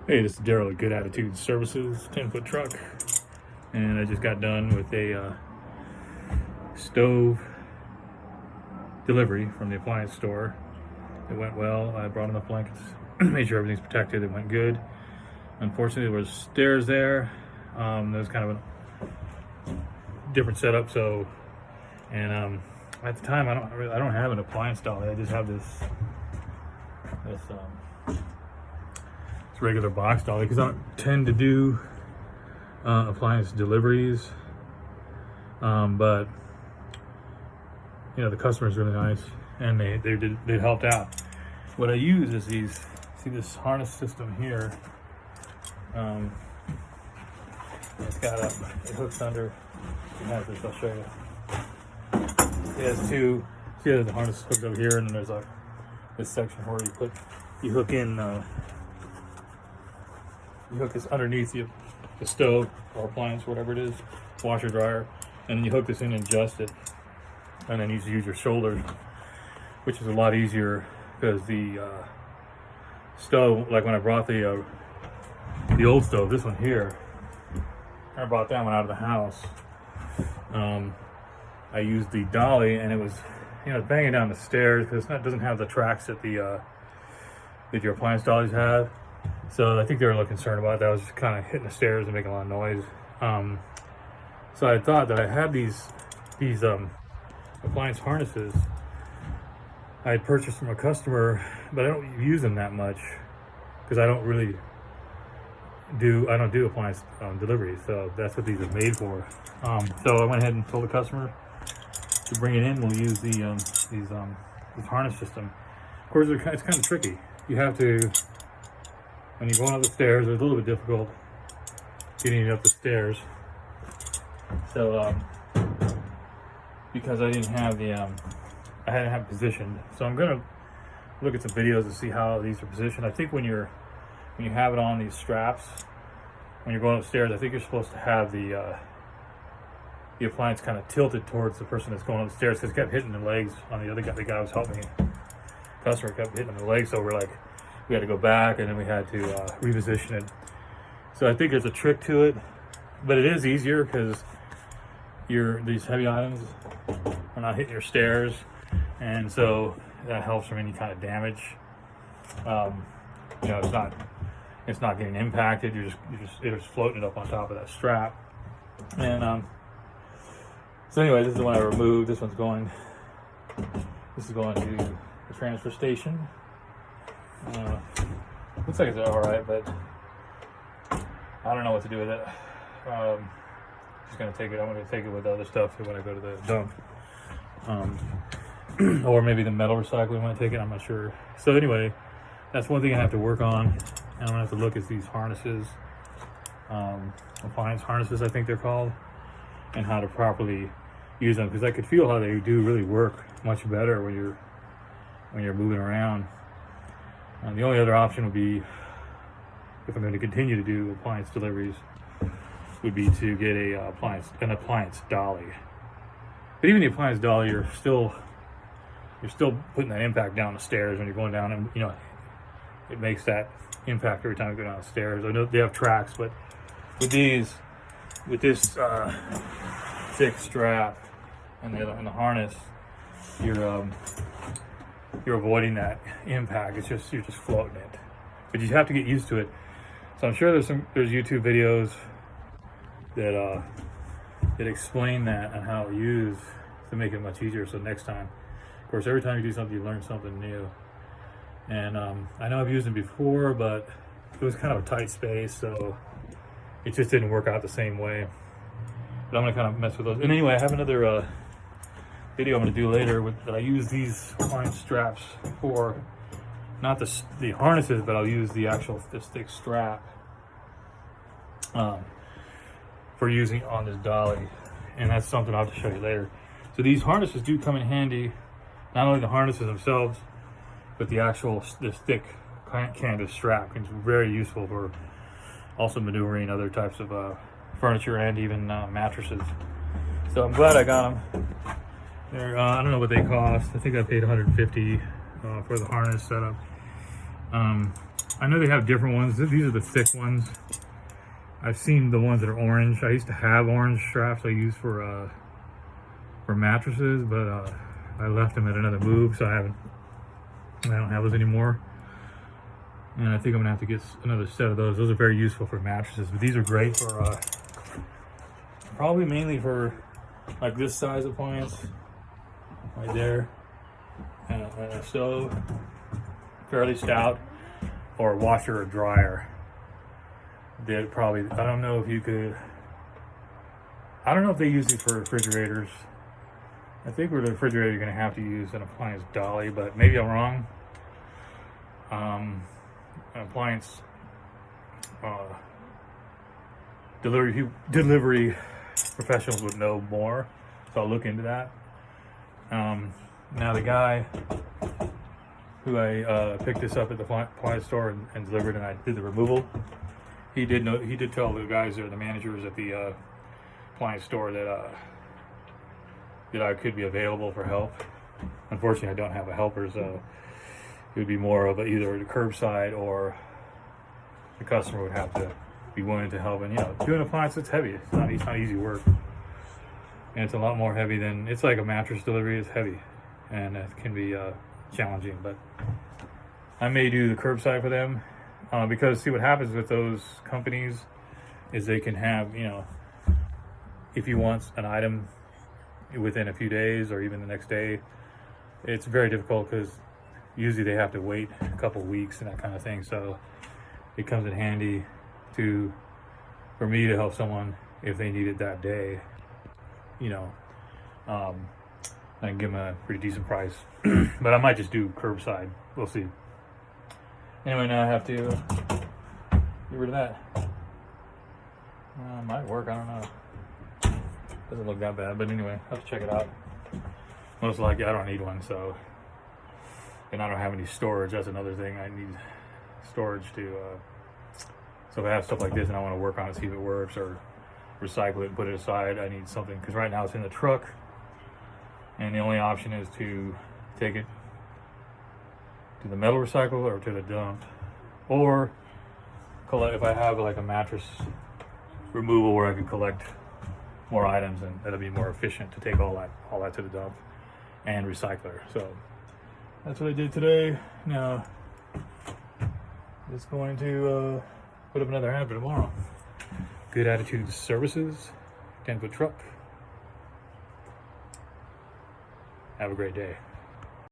Hey, this is Daryl at Good Attitude Services, 10-foot truck, and I just got done with a stove delivery from the appliance store. It went well. I brought enough blankets, made sure everything's protected. It went good. Unfortunately, there was stairs there. There was kind of a different setup. So, and at the time, I don't have an appliance dolly. I just have this regular box dolly because I don't tend to do appliance deliveries, but you know, the customer's really nice and they helped out. What I use is this harness system here. It's got it hooks under. You have this, I'll show you. It has two. See, the harness hooked over here, and then there's this section where you hook in. You hook this underneath the stove or appliance, whatever it is, washer, dryer, and then you hook this in and adjust it. And then you use your shoulders, which is a lot easier because the stove, like when I brought the old stove, this one here, I brought that one out of the house. I used the dolly, and it was, banging down the stairs because it doesn't have the tracks that that your appliance dollies have. So I think they were a little concerned about that. I was just kind of hitting the stairs and making a lot of noise. So I thought that I had these appliance harnesses I had purchased from a customer, but I don't use them that much because I don't do appliance deliveries. So that's what these are made for. So I went ahead and told the customer to bring it in. We'll use this harness system. Of course, it's kind of tricky. You have to, when you're going up the stairs, it's a little bit difficult getting it up the stairs. So, because I didn't have I hadn't have it positioned. So I'm gonna look at some videos to see how these are positioned. I think when you have it on these straps, when you're going upstairs, I think you're supposed to have the appliance kind of tilted towards the person that's going upstairs, because it kept hitting the legs on the other guy. The guy who was helping me, customer, kept hitting the legs. So we had to go back, and then we had to reposition it. So I think there's a trick to it, but it is easier because these heavy items are not hitting your stairs, and so that helps from any kind of damage. It's not getting impacted. You're just floating it up on top of that strap. And so anyway, this is the one I removed. This is going to the transfer station. Looks like it's all right, but I don't know what to do with it. Just gonna take it. I'm gonna take it with other stuff when I go to the dump, or maybe the metal recycling when I take it. I'm not sure. So anyway, that's one thing I have to work on. And I'm gonna have to look at these harnesses, appliance harnesses, I think they're called, and how to properly use them, because I could feel how they do really work much better when you're moving around. The only other option would be, if I'm going to continue to do appliance deliveries, would be to get an appliance dolly. But even the appliance dolly, you're still putting that impact down the stairs when you're going down, and it makes that impact every time you go down the stairs. I know they have tracks, but with this thick strap and the harness, you're avoiding that impact. You're just floating it, but you have to get used to it. So I'm sure there's YouTube videos that explain that and how to use to make it much easier. So next time, of course, every time you do something, you learn something new. And I know I've used them before, but it was kind of a tight space, so it just didn't work out the same way. But I'm gonna kind of mess with those. And anyway, I have another video I'm going to do later that I use these appliance straps for, not the harnesses, but I'll use this thick strap for using on this dolly, and that's something I'll have to show you later. So these harnesses do come in handy, not only the harnesses themselves, but this thick canvas strap is very useful for also maneuvering other types of furniture and even mattresses. So I'm glad I got them. I don't know what they cost. I think I paid $150 for the harness setup. I know they have different ones. These are the thick ones. I've seen the ones that are orange. I used to have orange straps I use for mattresses, but I left them at another move, so I don't have those anymore. And I think I'm gonna have to get another set of those. Those are very useful for mattresses, but these are great for probably mainly for like this size appliance right there, and a stove, fairly stout, or a washer or dryer. They'd probably, I don't know if you could, I don't know if they use it for refrigerators. I think for the refrigerator you're gonna have to use an appliance dolly, but maybe I'm wrong. An appliance delivery professionals would know more, so I'll look into that. Now the guy who I picked this up at the appliance store and delivered, and I did the removal, he did tell the guys there, the managers at the appliance store, that I could be available for help. Unfortunately, I don't have a helper, so it would be more of either the curbside or the customer would have to be willing to help. And you know, doing appliance, it's heavy. It's not easy work, and it's a lot more heavy than, it's like a mattress delivery. It's heavy, and it can be challenging. But I may do the curbside for them, because see what happens with those companies is they can have, you know, if you want an item within a few days or even the next day, it's very difficult because usually they have to wait a couple weeks and that kind of thing. So it comes in handy for me to help someone if they need it that day. You know, I can give them a pretty decent price, but I might just do curbside. We'll see. Anyway, now I have to get rid of that. Might work, I don't know. Doesn't look that bad, but anyway, I'll have to check it out. Most likely I don't need one, so, and I don't have any storage. That's another thing. I need storage to, so if I have stuff like this and I want to work on it, see if it works, or recycle it and put it aside, I need something, because right now it's in the truck, and the only option is to take it to the metal recycle or to the dump, or collect, if I have like a mattress removal where I can collect more items, and that'll be more efficient to take all that to the dump and recycler. So that's what I did today. Now just going to put up another ad for tomorrow. Good Attitude Services, 10-foot truck. Have a great day.